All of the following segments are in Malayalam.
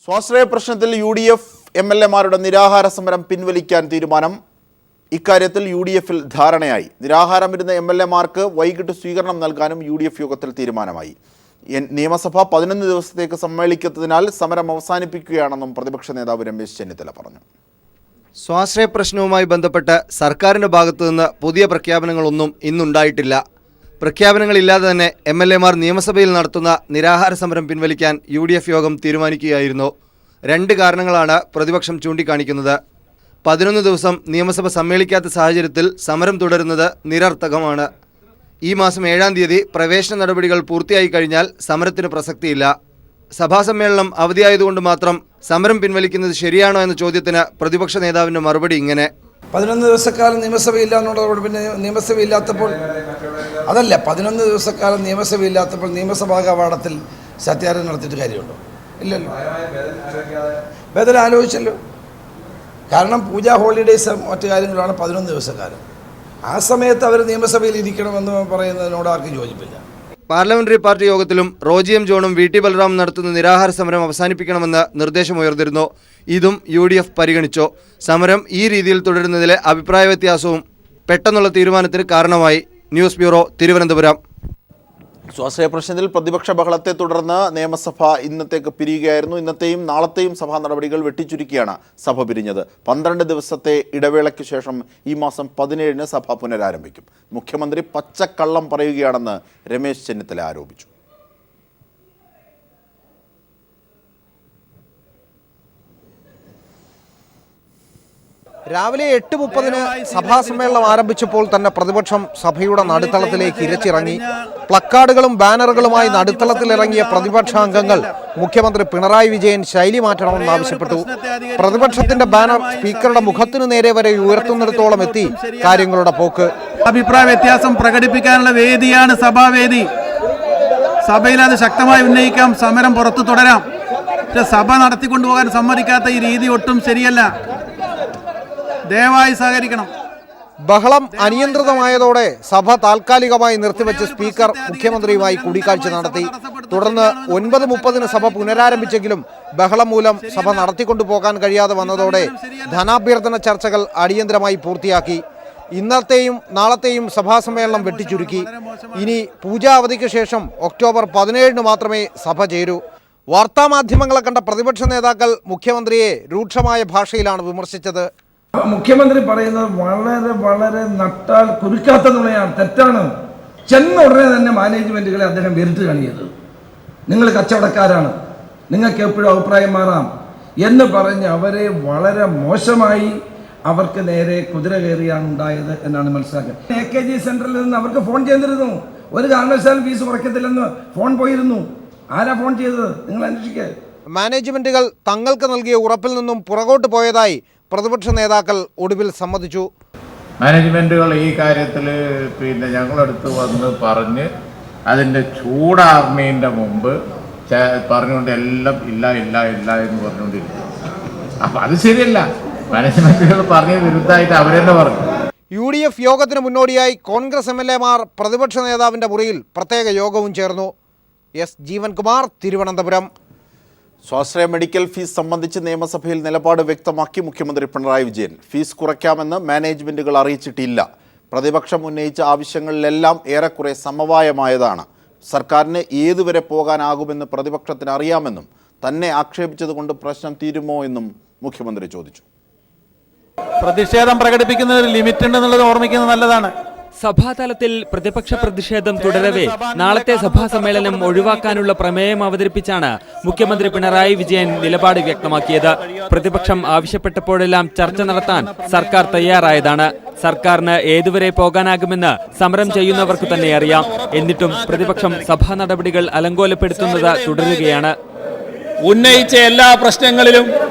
സ്വാശ്രയ പ്രശ്നത്തിൽ UDF MLA-മാരുടെ നിരാഹാര സമരം പിൻവലിക്കാൻ തീരുമാനം. ഇക്കാര്യത്തിൽ UDF-ൽ ധാരണയായി. നിരാഹാരമിരുന്ന MLA-മാർക്ക് വൈകിട്ട് സ്വീകരണം നൽകാനും UDF യോഗത്തിൽ തീരുമാനമായി. നിയമസഭ 11 ദിവസത്തേക്ക് സമ്മേളിക്കുന്നതിനാൽ സമരം അവസാനിപ്പിക്കുകയാണെന്നും പ്രതിപക്ഷ നേതാവ് രമേശ് ചെന്നിത്തല പറഞ്ഞു. സ്വാശ്രയ പ്രശ്നവുമായി ബന്ധപ്പെട്ട് സർക്കാരിന്റെ ഭാഗത്തുനിന്ന് പുതിയ പ്രഖ്യാപനങ്ങളൊന്നും ഇന്നുണ്ടായിട്ടില്ല. പ്രഖ്യാപനങ്ങളില്ലാതെ തന്നെ MLA-മാർ നിയമസഭയിൽ നടത്തുന്ന നിരാഹാര സമരം പിൻവലിക്കാൻ UDF യോഗം തീരുമാനിക്കുകയായിരുന്നു. 2 കാരണങ്ങളാണ് പ്രതിപക്ഷം ചൂണ്ടിക്കാണിക്കുന്നത്. 11 ദിവസം നിയമസഭ സമ്മേളിക്കാത്ത സാഹചര്യത്തിൽ സമരം തുടരുന്നത് നിരർത്ഥകമാണ്. ഈ മാസം 7-ാം തീയതി പ്രവേശന നടപടികൾ പൂർത്തിയായി കഴിഞ്ഞാൽ സമരത്തിന് പ്രസക്തിയില്ല. സഭാസമ്മേളനം അവധിയായതുകൊണ്ട് മാത്രം സമരം പിൻവലിക്കുന്നത് ശരിയാണോ എന്ന ചോദ്യത്തിന് പ്രതിപക്ഷ നേതാവിൻ്റെ മറുപടി ഇങ്ങനെ: 11 ദിവസക്കാലം നിയമസഭയില്ല എന്നുള്ളത് പിന്നെ നിയമസഭയില്ലാത്തപ്പോൾ അതല്ല, 11 ദിവസക്കാലം നിയമസഭയില്ലാത്തപ്പോൾ നിയമസഭാ കവാടത്തിൽ സത്യാഗ്രഹം നടത്തിയിട്ട് കാര്യമുണ്ടോ? ഇല്ലല്ലോ. ബദൽ ആലോചിച്ചല്ലോ. കാരണം പൂജാ ഹോളിഡേയ്സ് മറ്റു കാര്യങ്ങളാണ് 11 ദിവസക്കാലം. ആ സമയത്ത് അവർ നിയമസഭയിൽ ഇരിക്കണമെന്ന് പറയുന്നതിനോട് ആർക്കും യോജിപ്പില്ല. പാർലമെന്ററി പാർട്ടി യോഗത്തിലും റോജി എം ജോണും VT ബലറാം നടത്തുന്ന നിരാഹാര സമരം അവസാനിപ്പിക്കണമെന്ന് നിർദ്ദേശമുയർന്നിരുന്നു. ഇതും UDF പരിഗണിച്ചു. സമരം ഈ രീതിയിൽ തുടരുന്നതിലെ അഭിപ്രായ വ്യത്യാസവും പെട്ടെന്നുള്ള തീരുമാനത്തിന് കാരണമായി. News bureau, Thiruvananthapuram. സ്വാശ്രയ പ്രശ്നത്തിൽ പ്രതിപക്ഷ ബഹളത്തെ തുടർന്ന് നിയമസഭ ഇന്നത്തേക്ക് പിരിയുകയായിരുന്നു. ഇന്നത്തെയും നാളത്തെയും സഭാ നടപടികൾ വെട്ടിച്ചുരുക്കിയാണ് സഭ പിരിഞ്ഞത്. 12 ദിവസത്തെ ഇടവേളയ്ക്ക് ശേഷം ഈ മാസം 17-ന് സഭ പുനരാരംഭിക്കും. മുഖ്യമന്ത്രി പച്ചക്കള്ളം പറയുകയാണെന്ന് രമേശ് ചെന്നിത്തല ആരോപിച്ചു. രാവിലെ 8:30-ന് സഭാസമ്മേളനം ആരംഭിച്ചപ്പോൾ തന്നെ പ്രതിപക്ഷം സഭയുടെ നടുത്തളത്തിലേക്ക് ഇരച്ചിറങ്ങി. പ്ലക്കാർഡുകളും ബാനറുകളുമായി നടുത്തളത്തിലിറങ്ങിയ പ്രതിപക്ഷാംഗങ്ങൾ മുഖ്യമന്ത്രി പിണറായി വിജയൻ ശൈലി മാറ്റണമെന്ന് ആവശ്യപ്പെട്ടു. പ്രതിപക്ഷത്തിന്റെ ബാനർ സ്പീക്കറുടെ മുഖത്തിനു നേരെ വരെ ഉയർത്തുന്നിടത്തോളം എത്തി കാര്യങ്ങളുടെ പോക്ക്. അഭിപ്രായ വ്യത്യാസം പ്രകടിപ്പിക്കാനുള്ള വേദിയാണ് സഭാവേദി. സഭയിൽ അത് ശക്തമായി ഉന്നയിക്കാം, സമരം പുറത്തു തുടരാം. പക്ഷെ സഭ നടത്തിക്കൊണ്ടുപോകാൻ സമ്മതിക്കാത്ത ഈ രീതി ഒട്ടും ശരിയല്ല. ദയവായി സഹകരിക്കണം. ബഹളം അനിയന്ത്രിതമായതോടെ സഭ താൽക്കാലികമായി നിർത്തിവെച്ച് സ്പീക്കർ മുഖ്യമന്ത്രിയുമായി കൂടിക്കാഴ്ച നടത്തി. തുടർന്ന് 9:30-ന് സഭ പുനരാരംഭിച്ചെങ്കിലും ബഹളം മൂലം സഭ നടത്തിക്കൊണ്ടുപോകാൻ കഴിയാതെ വന്നതോടെ ധനാഭ്യർത്ഥന ചർച്ചകൾ അടിയന്തരമായി പൂർത്തിയാക്കി. ഇന്നത്തെയും നാളത്തെയും സഭാസമ്മേളനം വെട്ടിച്ചുരുക്കി. ഇനി പൂജാ അവധിക്ക് ശേഷം ഒക്ടോബർ 17-ന് മാത്രമേ സഭ ചേരൂ. വാർത്താമാധ്യമങ്ങളെ കണ്ട പ്രതിപക്ഷ നേതാക്കൾ മുഖ്യമന്ത്രിയെ രൂക്ഷമായ ഭാഷയിലാണ് വിമർശിച്ചത്. മുഖ്യമന്ത്രി പറയുന്നത് വളരെ വളരെ നട്ടാൽ കുരുക്കാത്ത നുണയാണ്, തെറ്റാണ്. ചെന്ന ഉടനെ തന്നെ മാനേജ്മെന്റുകളെ അദ്ദേഹം വെറുത്ത് കാണിയത്. നിങ്ങൾ കച്ചവടക്കാരാണ്, നിങ്ങൾക്ക് എപ്പോഴും അഭിപ്രായം മാറാം എന്ന് പറഞ്ഞ് അവരെ വളരെ മോശമായി അവർക്ക് നേരെ കുതിര കയറിയാണ് ഉണ്ടായത് എന്നാണ് മനസ്സിലാക്കുന്നത്. AKG സെന്ററിൽ നിന്ന് അവർക്ക് ഫോൺ ചെയ്തിരുന്നു. ഒരു കാരണവശാലും ഫീസ് കുറയ്ക്കത്തില്ലെന്ന് ഫോൺ പോയിരുന്നു. ആരാ ഫോൺ ചെയ്തത്? നിങ്ങൾ അന്വേഷിക്കുക. മാനേജ്മെന്റുകൾ തങ്ങൾക്ക് നൽകിയ ഉറപ്പിൽ നിന്നും പുറകോട്ട് പോയതായി പ്രതിപക്ഷ നേതാക്കൾ ഒടുവിൽ സമ്മതിച്ചു. മാനേജ്മെന്റുകൾ ഈ കാര്യത്തിൽ ഞങ്ങളടുത്ത് വന്ന് പറഞ്ഞ് അതിൻ്റെ ചൂടാർന്നതിൻ്റെ മുമ്പ് പറഞ്ഞുകൊണ്ട് എല്ലാം ഇല്ല ഇല്ല ഇല്ല എന്ന് പറഞ്ഞുകൊണ്ടിരിക്കും. അപ്പം അത് ശരിയല്ല. മാനേജ്മെന്റുകൾ പറഞ്ഞ വിരുദ്ധമായിട്ട് അവരെന്നെ പറഞ്ഞു. UDF യോഗത്തിന് മുന്നോടിയായി കോൺഗ്രസ് MLA-മാർ പ്രതിപക്ഷ നേതാവിൻ്റെ മുറിയിൽ പ്രത്യേക യോഗവും ചേർന്നു. S. ജീവൻകുമാർ, തിരുവനന്തപുരം. സ്വാശ്രയ മെഡിക്കൽ ഫീസ് സംബന്ധിച്ച് നിയമസഭയിൽ നിലപാട് വ്യക്തമാക്കി മുഖ്യമന്ത്രി പിണറായി വിജയൻ. ഫീസ് കുറയ്ക്കാമെന്ന് മാനേജ്മെന്റുകൾ അറിയിച്ചിട്ടില്ല. പ്രതിപക്ഷം ഉന്നയിച്ച ആവശ്യങ്ങളിലെല്ലാം ഏറെക്കുറെ സമവായമായതാണ്. സർക്കാരിന് ഏതുവരെ പോകാനാകുമെന്ന് പ്രതിപക്ഷത്തിന് അറിയാമെന്നും തന്നെ ആക്ഷേപിച്ചതുകൊണ്ട് പ്രശ്നം തീരുമോ എന്നും മുഖ്യമന്ത്രി ചോദിച്ചു. പ്രതിഷേധം പ്രകടിപ്പിക്കുന്നതിൽ ലിമിറ്റ് ഉണ്ടെന്നുള്ളത് ഓർമ്മിക്കുന്നത് നല്ലതാണ്. സഭാതലത്തിൽ പ്രതിപക്ഷ പ്രതിഷേധം തുടരവേ നാളത്തെ സഭാ സമ്മേളനം ഒഴിവാക്കാനുള്ള പ്രമേയം അവതരിപ്പിച്ചാണ് മുഖ്യമന്ത്രി പിണറായി വിജയൻ നിലപാട് വ്യക്തമാക്കിയത്. പ്രതിപക്ഷം ആവശ്യപ്പെട്ടപ്പോഴെല്ലാം ചർച്ച നടത്താൻ സർക്കാർ തയ്യാറായതാണ്. സർക്കാരിന് ഏതുവരെ പോകാനാകുമെന്ന് സമരം ചെയ്യുന്നവർക്ക് തന്നെ അറിയാം. എന്നിട്ടും പ്രതിപക്ഷം സഭാ നടപടികൾ അലങ്കോലപ്പെടുത്തുന്നത് തുടരുകയാണ്. ഉന്നയിച്ച എല്ലാ പ്രശ്നങ്ങളിലും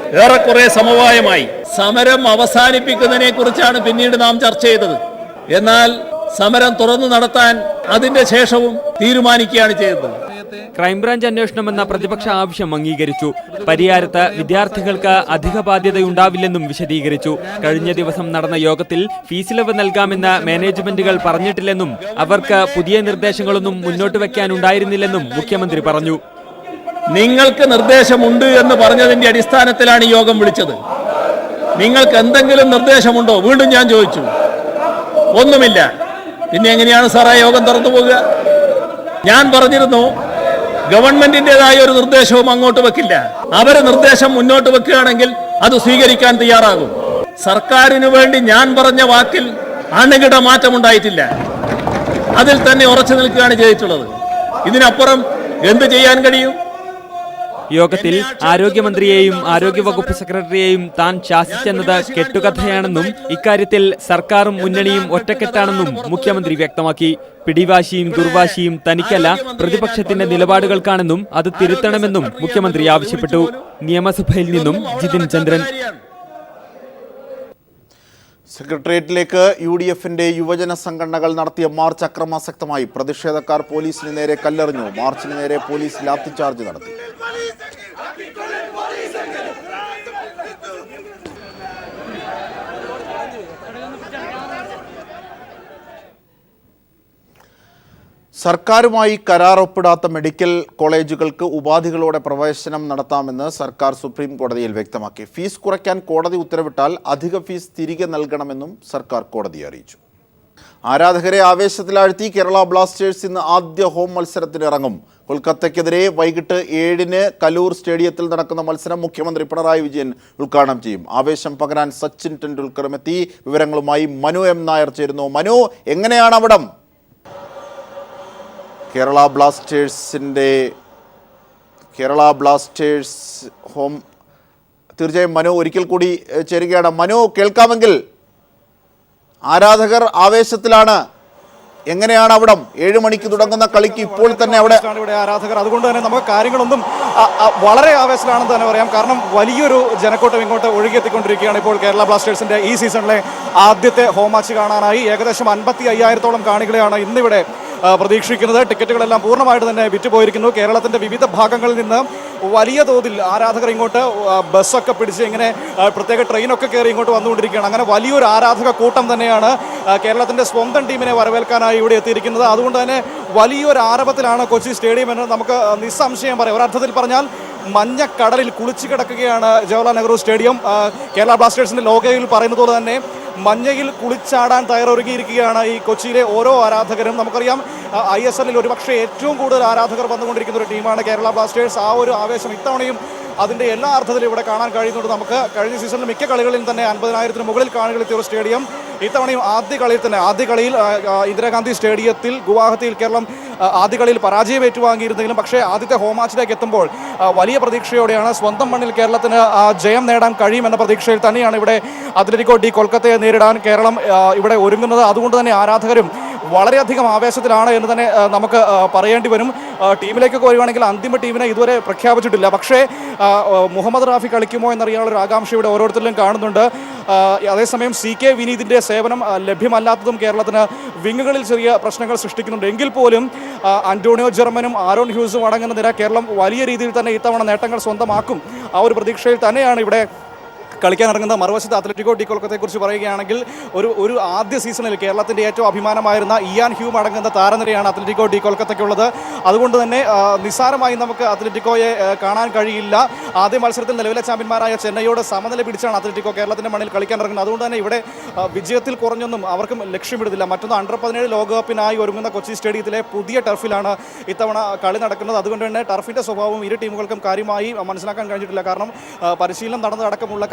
ഏറെക്കുറെ സമവായമായി. സമരം അവസാനിപ്പിക്കുന്നതിനെ കുറിച്ചാണ് പിന്നീട് നാം ചർച്ച ചെയ്തത്. എന്നാൽ സമരം തുറന്നു നടത്താൻ അതിന്റെ ശേഷവും തീരുമാനിക്കുകയാണ് ചെയ്തത്. ക്രൈംബ്രാഞ്ച് അന്വേഷണമെന്ന പ്രതിപക്ഷ ആവശ്യം അംഗീകരിച്ചു. പരിയാരത്ത് വിദ്യാർത്ഥികൾക്ക് അധിക ബാധ്യതയുണ്ടാവില്ലെന്നും വിശദീകരിച്ചു. കഴിഞ്ഞ ദിവസം നടന്ന യോഗത്തിൽ ഫീസിളവ് നൽകാമെന്ന് മാനേജ്മെന്റുകൾ പറഞ്ഞിട്ടില്ലെന്നും അവർക്ക് പുതിയ നിർദ്ദേശങ്ങളൊന്നും മുന്നോട്ട് വെക്കാനുണ്ടായിരുന്നില്ലെന്നും മുഖ്യമന്ത്രി പറഞ്ഞു. നിങ്ങൾക്ക് നിർദ്ദേശമുണ്ട് എന്ന് പറഞ്ഞതിന്റെ അടിസ്ഥാനത്തിലാണ് ഈ യോഗം വിളിച്ചത്. നിങ്ങൾക്ക് എന്തെങ്കിലും നിർദ്ദേശമുണ്ടോ? വീണ്ടും ഞാൻ ചോദിച്ചു. ഒന്നുമില്ല. പിന്നെ എങ്ങനെയാണ് സാറേ യോഗം തുറന്നു പോകുക? ഞാൻ പറഞ്ഞിരുന്നു, ഗവൺമെന്റിൻ്റെതായ ഒരു നിർദ്ദേശവും അങ്ങോട്ട് വെക്കില്ല. അവര് നിർദ്ദേശം മുന്നോട്ട് വെക്കുകയാണെങ്കിൽ അത് സ്വീകരിക്കാൻ തയ്യാറാകും. സർക്കാരിന് വേണ്ടി ഞാൻ പറഞ്ഞ വാക്കിൽ അണുകിട മാറ്റമുണ്ടായിട്ടില്ല. അതിൽ തന്നെ ഉറച്ചു നിൽക്കുകയാണ് ചെയ്തിട്ടുള്ളത്. ഇതിനപ്പുറം എന്ത് ചെയ്യാൻ കഴിയും? യോഗത്തിൽ ആരോഗ്യമന്ത്രിയെയും ആരോഗ്യവകുപ്പ് സെക്രട്ടറിയെയും താൻ ശാസിച്ചെന്നത് കെട്ടുകഥയാണെന്നും ഇക്കാര്യത്തിൽ സർക്കാരും മുന്നണിയും ഒറ്റക്കെട്ടാണെന്നും മുഖ്യമന്ത്രി വ്യക്തമാക്കി. പിടിവാശിയും ദുർവാശിയും തനിക്കല്ല, പ്രതിപക്ഷത്തിന്റെ നിലപാടുകൾക്കാണെന്നും അത് തിരുത്തണമെന്നും മുഖ്യമന്ത്രി ആവശ്യപ്പെട്ടു. നിയമസഭയിൽ നിന്നും ജിതിൻ ചന്ദ്രൻ. സെക്രട്ടേറിയറ്റിലേക്ക് UDFന്റെ യുവജന സംഘടനകൾ നടത്തിയ മാർച്ച് അക്രമാസക്തമായി. പ്രതിഷേധക്കാർ പോലീസിന് നേരെ കല്ലെറിഞ്ഞു. മാർച്ചിന് നേരെ പോലീസ് ലാത്തിചാർജ് നടത്തി. സർക്കാരുമായി കരാർ ഒപ്പിടാത്ത മെഡിക്കൽ കോളേജുകൾക്ക് ഉപാധികളോടെ പ്രവേശനം നടത്താമെന്ന് സർക്കാർ സുപ്രീം കോടതിയിൽ വ്യക്തമാക്കി. ഫീസ് കുറയ്ക്കാൻ കോടതി ഉത്തരവിട്ടാൽ അധിക ഫീസ് തിരികെ നൽകണമെന്നും സർക്കാർ കോടതിയെ അറിയിച്ചു. ആരാധകരെ ആവേശത്തിലാഴ്ത്തി കേരള ബ്ലാസ്റ്റേഴ്സ് ഇന്ന് ആദ്യ ഹോം മത്സരത്തിന് ഇറങ്ങും. കൊൽക്കത്തയ്ക്കെതിരെ വൈകിട്ട് 7-ന് കലൂർ സ്റ്റേഡിയത്തിൽ നടക്കുന്ന മത്സരം മുഖ്യമന്ത്രി പിണറായി വിജയൻ ഉദ്ഘാടനം ചെയ്യും. ആവേശം പകരാൻ സച്ചിൻ ടെണ്ടുൽക്കറും എത്തി. വിവരങ്ങളുമായി മനു M. നായർ ചേരുന്നു. മനു, എങ്ങനെയാണ് അവിടം? Kerala Blasters home. തീർച്ചയായും മനു ഒരിക്കൽ കൂടി ചേരുകയാണ്. മനു, കേൾക്കാമെങ്കിൽ? ആരാധകർ ആവേശത്തിലാണ്. എങ്ങനെയാണ് അവിടം? 7 മണിക്ക് തുടങ്ങുന്ന കളിക്ക് ഇപ്പോൾ തന്നെ അവിടെ ആരാധകർ. അതുകൊണ്ട് തന്നെ നമുക്ക് കാര്യങ്ങളൊന്നും വളരെ ആവേശത്തിലാണെന്ന് തന്നെ പറയാം. കാരണം വലിയൊരു ജനക്കൂട്ടം ഇങ്ങോട്ട് ഒഴുകിയെത്തിക്കൊണ്ടിരിക്കുകയാണ് ഇപ്പോൾ കേരള ബ്ലാസ്റ്റേഴ്സിന്റെ ഈ സീസണിലെ ആദ്യത്തെ ഹോം മാച്ച് കാണാനായി. ഏകദേശം 55,000-ഓളം കാണികളെയാണ് ഇന്നിവിടെ പ്രതീക്ഷിക്കുന്നത്. ടിക്കറ്റുകളെല്ലാം പൂർണ്ണമായിട്ട് തന്നെ വിറ്റുപോയിരിക്കുന്നു. കേരളത്തിന്റെ വിവിധ ഭാഗങ്ങളിൽ നിന്ന് വലിയ തോതിൽ ആരാധകർ ഇങ്ങോട്ട് ബസ്സൊക്കെ പിടിച്ച് ഇങ്ങനെ പ്രത്യേക ട്രെയിനൊക്കെ കയറി ഇങ്ങോട്ട് വന്നുകൊണ്ടിരിക്കുകയാണ്. അങ്ങനെ വലിയൊരു ആരാധക കൂട്ടം തന്നെയാണ് കേരളത്തിന്റെ സ്വന്തം ടീമിനെ വരവേൽക്കാനായി ഇവിടെ എത്തിയിരിക്കുന്നത്. അതുകൊണ്ട് തന്നെ വലിയൊരു ആരവത്തിലാണ് കൊച്ചി സ്റ്റേഡിയം എന്ന് നമുക്ക് നിസ്സംശയം പറയാം. ഒരർത്ഥത്തിൽ പറഞ്ഞാൽ മഞ്ഞക്കടലിൽ കുളിച്ചു കിടക്കുകയാണ് ജവഹർലാൽ നെഹ്റു സ്റ്റേഡിയം. കേരള ബ്ലാസ്റ്റേഴ്സിന്റെ ലോഗോയിൽ പറയുന്നത് പോലെ തന്നെ മഞ്ഞയിൽ കുളിച്ചാടാൻ തയ്യാറൊരുങ്ങിയിരിക്കുകയാണ് ഈ കൊച്ചിയിലെ ഓരോ ആരാധകരും. നമുക്കറിയാം ISL-ൽ ഒരുപക്ഷെ ഏറ്റവും കൂടുതൽ ആരാധകർ വന്നുകൊണ്ടിരിക്കുന്ന ഒരു ടീമാണ് കേരള ബ്ലാസ്റ്റേഴ്സ്. ആ ഒരു ആവേശം ഇത്തവണയും അതിൻ്റെ എല്ലാ അർത്ഥത്തിലും ഇവിടെ കാണാൻ കഴിയുന്നുണ്ട്. നമുക്ക് കഴിഞ്ഞ സീസണിൽ മിക്ക കളികളിലും തന്നെ 50,000-ന് മുകളിൽ കാണികളെത്തിയ ഒരു സ്റ്റേഡിയം ഇത്തവണയും ആദ്യ കളിയിൽ ഇന്ദിരാഗാന്ധി സ്റ്റേഡിയത്തിൽ ഗുവാഹത്തിയിൽ കേരളം ആദ്യ കളിയിൽ പരാജയം ഏറ്റുവാങ്ങിയിരുന്നെങ്കിലും പക്ഷേ ആദ്യത്തെ ഹോം മാച്ചിലേക്ക് എത്തുമ്പോൾ വലിയ പ്രതീക്ഷയോടെയാണ് സ്വന്തം മണ്ണിൽ കേരളത്തിന് ജയം നേടാൻ കഴിയുമെന്ന പ്രതീക്ഷയിൽ തന്നെയാണ് ഇവിടെ അത്ലറ്റിക്കോ ഡി കൊൽക്കത്തയെ നേരിടാൻ കേരളം ഇവിടെ ഒരുങ്ങുന്നത്. അതുകൊണ്ട് തന്നെ ആരാധകരും വളരെയധികം ആവേശത്തിലാണ് എന്ന് തന്നെ നമുക്ക് പറയേണ്ടി വരും. ടീമിലേക്കൊക്കെ വരുവാണെങ്കിൽ അന്തിമ ടീമിനെ ഇതുവരെ പ്രഖ്യാപിച്ചിട്ടില്ല. പക്ഷേ മുഹമ്മദ് റാഫി കളിക്കുമോ എന്നറിയാനുള്ള ഒരു ആകാംക്ഷ ഇവിടെ ഓരോരുത്തരിലും കാണുന്നുണ്ട്. അതേസമയം CK വിനീതിൻ്റെ സേവനം ലഭ്യമല്ലാത്തതും കേരളത്തിന് വിങ്ങുകളിൽ ചെറിയ പ്രശ്നങ്ങൾ സൃഷ്ടിക്കുന്നുണ്ട്. എങ്കിൽ പോലും അന്റോണിയോ ജർമ്മനും ആരോൺ ഹ്യൂസും അടങ്ങുന്ന നിര കേരളം വലിയ രീതിയിൽ തന്നെ ഇത്തവണ നേട്ടങ്ങൾ സ്വന്തമാക്കും. ആ ഒരു പ്രതീക്ഷയിൽ തന്നെയാണ് ഇവിടെ കളിക്കാനിറങ്ങുന്ന. മറുവശത്ത് അത്ലറ്റിക്കോ ഡി കൊൽക്കത്തയെക്കുറിച്ച് പറയുകയാണെങ്കിൽ ഒരു ആദ്യ സീസണിൽ കേരളത്തിൻ്റെ ഏറ്റവും അഭിമാനമായിരുന്ന ഇയാൻ ഹ്യൂം അടങ്ങുന്ന താരനിരയാണ് അത്ലറ്റിക്കോ ഡി കൊൽക്കത്തയ്ക്കുള്ളത്. അതുകൊണ്ട് തന്നെ നിസ്സാരമായി നമുക്ക് അത്ലറ്റിക്കോയെ കാണാൻ കഴിയില്ല. ആദ്യ മത്സരത്തിൽ നിലവിലെ ചാമ്പ്യന്മാരായ ചെന്നൈയോട് സമനില പിടിച്ചാണ് അത്ലറ്റിക്കോ കേരളത്തിൻ്റെ മണ്ണിൽ കളിക്കാനിറങ്ങുന്നത്. അതുകൊണ്ട് തന്നെ ഇവിടെ വിജയത്തിൽ കുറഞ്ഞൊന്നും അവർക്കും ലക്ഷ്യമിടുന്നില്ല. മറ്റൊന്ന് അണ്ടർ-17 ലോകകപ്പിനായി ഒരുങ്ങുന്ന കൊച്ചി സ്റ്റേഡിയത്തിലെ പുതിയ ടർഫിലാണ് ഇത്തവണ കളി നടക്കുന്നത്. അതുകൊണ്ട് തന്നെ ടർഫിൻ്റെ സ്വഭാവം ഇരു ടീമുകൾക്കും കാര്യമായി മനസ്സിലാക്കാൻ കഴിഞ്ഞിട്ടില്ല. കാരണം പരിശീലനം നടന്നതടക്കമുള്ള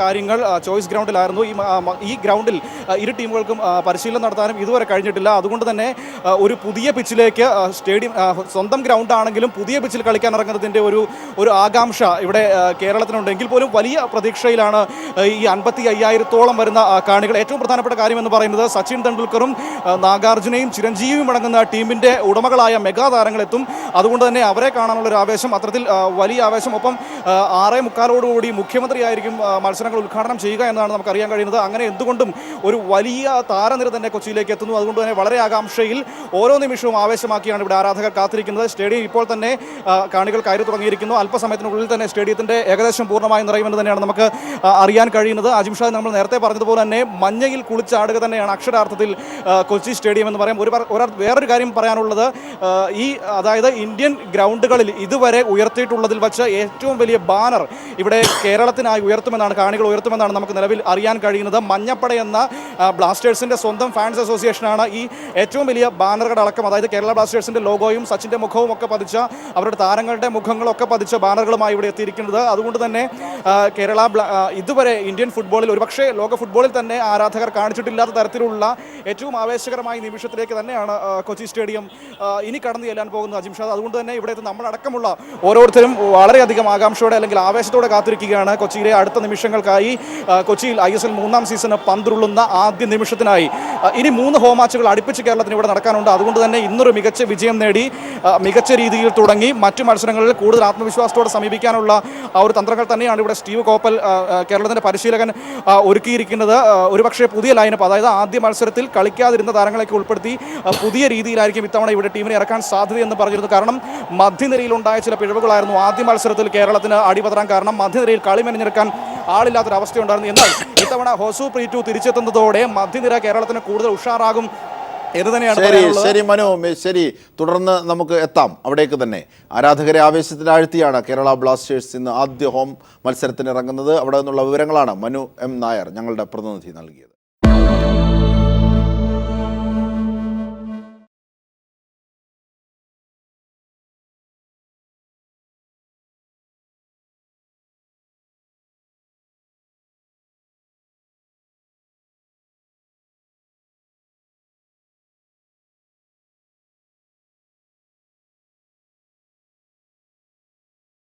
ചോയ്സ് ഗ്രൗണ്ടിലായിരുന്നു. ഈ ഗ്രൗണ്ടിൽ ഇരു ടീമുകൾക്കും പരിശീലനം നടത്താനും ഇതുവരെ കഴിഞ്ഞിട്ടില്ല. അതുകൊണ്ട് തന്നെ ഒരു പുതിയ പിച്ചിലേക്ക് സ്വന്തം ഗ്രൗണ്ടാണെങ്കിലും പുതിയ പിച്ചിൽ കളിക്കാൻ ഇറങ്ങുന്നതിൻ്റെ ഒരു ആകാംക്ഷ ഇവിടെ കേരളത്തിനുണ്ട്. എങ്കിൽ പോലും വലിയ പ്രതീക്ഷയിലാണ് ഈ 55,000-ഓളം വരുന്ന കാണികൾ. ഏറ്റവും പ്രധാനപ്പെട്ട കാര്യം എന്ന് പറയുന്നത് സച്ചിൻ തെണ്ടുൽക്കറും നാഗാർജുനയും ചിരഞ്ജീവിയും അടങ്ങുന്ന ടീമിൻ്റെ ഉടമകളായ മെഗാ താരങ്ങളെത്തും. അതുകൊണ്ട് തന്നെ അവരെ കാണാനുള്ള ഒരു ആവേശം, അത്തരത്തിൽ വലിയ ആവേശം. ഒപ്പം 6:45 മുഖ്യമന്ത്രിയായിരിക്കും മത്സരങ്ങൾ ഉദ്ഘാടനം ചെയ്യുക എന്നാണ് നമുക്ക് അറിയാൻ കഴിയുന്നത്. അങ്ങനെ എന്തുകൊണ്ടും ഒരു വലിയ താരനിര തന്നെ കൊച്ചിയിലേക്ക് എത്തുന്നു. അതുകൊണ്ട് തന്നെ വളരെ ആകാംക്ഷയിൽ ഓരോ നിമിഷവും ആവേശമാക്കിയാണ് ഇവിടെ ആരാധകർ കാത്തിരിക്കുന്നത്. സ്റ്റേഡിയം ഇപ്പോൾ തന്നെ കാണികൾ കയറി തുടങ്ങിയിരിക്കുന്നു. അല്പസമയത്തിനുള്ളിൽ തന്നെ സ്റ്റേഡിയത്തിന്റെ ഏകദേശം പൂർണ്ണമായി നിറയുമെന്ന് തന്നെയാണ് നമുക്ക് അറിയാൻ കഴിയുന്നത്. അജിംഷാദ് നമ്മൾ നേരത്തെ പറഞ്ഞതുപോലെ തന്നെ മഞ്ഞയിൽ കുളിച്ചാടുക തന്നെയാണ് അക്ഷരാർത്ഥത്തിൽ കൊച്ചി സ്റ്റേഡിയം എന്ന് പറയാം. വേറൊരു കാര്യം പറയാനുള്ളത്, അതായത് ഇന്ത്യൻ ഗ്രൗണ്ടുകളിൽ ഇതുവരെ ഉയർത്തിയിട്ടുള്ളതിൽ വച്ച് ഏറ്റവും വലിയ ബാനർ ഇവിടെ കേരളത്തിനായി ഉയർത്തുമെന്നാണ്, കാണികൾ ഉയർത്തുമെന്നാണ് നമുക്ക് നിലവിൽ അറിയാൻ കഴിയുന്നത്. മഞ്ഞപ്പട എന്ന ബ്ലാസ്റ്റേഴ്സിന്റെ സ്വന്തം ഫാൻസ് അസോസിയേഷനാണ് ഈ ഏറ്റവും വലിയ ബാനറുകളുടെ അടക്കം, അതായത് കേരള ബ്ലാസ്റ്റേഴ്സിന്റെ ലോഗോയും സച്ചിന്റെ മുഖവും ഒക്കെ പതിച്ച, അവരുടെ താരങ്ങളുടെ മുഖങ്ങളൊക്കെ പതിച്ച ബാനറുകളുമായി ഇവിടെ എത്തിയിരിക്കുന്നത്. അതുകൊണ്ട് തന്നെ ഇതുവരെ ഇന്ത്യൻ ഫുട്ബോളിൽ, ഒരുപക്ഷെ ലോക ഫുട്ബോളിൽ തന്നെ ആരാധകർ കാണിച്ചിട്ടില്ലാത്ത തരത്തിലുള്ള ഏറ്റവും ആവേശകരമായ നിമിഷത്തിലേക്ക് തന്നെയാണ് കൊച്ചി സ്റ്റേഡിയം ഇനി കടന്നു ചെല്ലാൻ പോകുന്നത് അജിംഷാദ്. അതുകൊണ്ട് തന്നെ ഇവിടെ നമ്മളടക്കമുള്ള ഓരോരുത്തരും വളരെയധികം ആകാംക്ഷയോടെ അല്ലെങ്കിൽ ആവേശത്തോടെ കാത്തിരിക്കുകയാണ് കൊച്ചിയിലെ അടുത്ത നിമിഷങ്ങൾക്കായി. കൊച്ചിയിൽ ISL 3-ാം സീസണ് പന്തുരുളുന്ന ആദ്യ നിമിഷത്തിനായി ഇനി 3 ഹോം മാച്ചുകൾ അടുപ്പിച്ച് കേരളത്തിന് ഇവിടെ നടക്കാനുണ്ട്. അതുകൊണ്ട് തന്നെ ഇന്നൊരു മികച്ച വിജയം നേടി മികച്ച രീതിയിൽ തുടങ്ങി മറ്റു മത്സരങ്ങളിൽ കൂടുതൽ ആത്മവിശ്വാസത്തോടെ സമീപിക്കാനുള്ള ആ ഒരു തന്ത്രങ്ങൾ തന്നെയാണ് ഇവിടെ സ്റ്റീവ് കോപ്പൽ, കേരളത്തിന്റെ പരിശീലകൻ, ഒരുക്കിയിരിക്കുന്നത്. ഒരുപക്ഷെ പുതിയ ലൈനപ്പ്, അതായത് ആദ്യ മത്സരത്തിൽ കളിക്കാതിരുന്ന താരങ്ങളെയൊക്കെ ഉൾപ്പെടുത്തി പുതിയ രീതിയിലായിരിക്കും ഇത്തവണ ഇവിടെ ടീമിനെ ഇറക്കാൻ സാധ്യതയെന്ന് പറഞ്ഞിരുന്നു. കാരണം മധ്യനിരയിൽ ഉണ്ടായ ചില പിഴവുകളായിരുന്നു ആദ്യ മത്സരത്തിൽ കേരളത്തിന് അടിപതറാൻ കാരണം. മധ്യനിരയിൽ കളി മെനഞ്ഞെടുക്കാൻ ആളില്ലാത്തൊരവസ്ഥയുണ്ടായിരുന്നു. എന്നാൽ ഇത്തവണ ഹോസു പ്രീറ്റു തിരിച്ചെത്തുന്നതോടെ മധ്യനിര കേരളത്തിന് കൂടുതൽ ഉഷാറാകും എന്ന് തന്നെയാണ്. ശരി മനു, ശരി, തുടർന്ന് നമുക്ക് എത്താം അവിടേക്ക് തന്നെ. ആരാധകരെ ആവേശത്തിലാഴ്ത്തിയാണ് കേരള ബ്ലാസ്റ്റേഴ്സ് ഇന്ന് ആദ്യ ഹോം മത്സരത്തിന് ഇറങ്ങുന്നത്. അവിടെ നിന്നുള്ള വിവരങ്ങളാണ് മനു M. നായർ ഞങ്ങളുടെ പ്രതിനിധി നൽകിയത്.